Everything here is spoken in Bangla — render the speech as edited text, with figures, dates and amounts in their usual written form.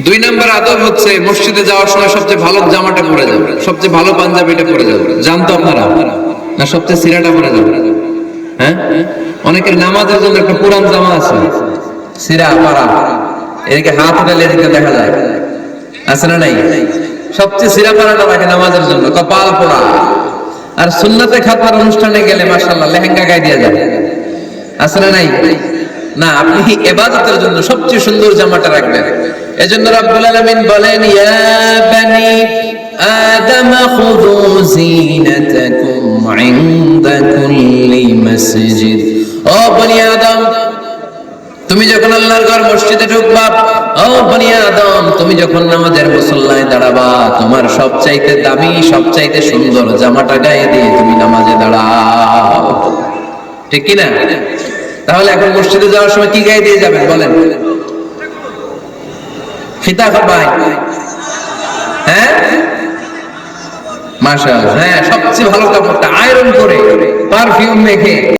দুই নাম্বার আদব হচ্ছে মসজিদে যাওয়ার সময় সবচেয়ে ভালো জামাটা পরে যাবে, সবচেয়ে ভালো পাঞ্জাবিটা পরে যাবে। জানতো আপনারা না? সবচেয়ে সিরাটা পরে যাবে। হ্যাঁ, অনেকের নামাজের জন্য একটা পুরান জামা আছে, সিরা পাড়া, এদিকে হাত উঠালে এদিকে দেখা যায়, আছে না নাই? সবচেয়ে সিরা পাড়াটা রাখে নামাজের জন্য, কপাল পোড়া। আর সুন্নাতে খাতনার অনুষ্ঠানে গেলে মাশাআল্লাহ লেহেঙ্গা গায়ে দিয়ে যায়, আছে না নাই? না, আপনি ইবাদতের জন্য সবচেয়ে সুন্দর জামাটা রাখবেন। এজন্য রাব্বুল আলামিন বলেন, ইয়া বানি আদম খুযু যিনাতাকুম ইনদা কুল্লি মসজিদ। ও বনি আদম, তুমি যখন আল্লাহর ঘর মসজিদে ঢুকবা, ও বনি আদম, তুমি যখন নামাজের মুসল্লায় দাঁড়াবা, তোমার সবচাইতে দামি, সবচাইতে সুন্দর জামাটা গায়ে দিয়ে তুমি নামাজে দাঁড়াও। ঠিক কি না? তাহলে এখন মসজিদে যাওয়ার সময় কি গায়ে দিয়ে যাবেন বলেন? ফিতা ভাই, হ্যাঁ, মাশাআল্লাহ, হ্যাঁ, সবচেয়ে ভালো কাপড়টা আয়রন করে পারফিউম মেখে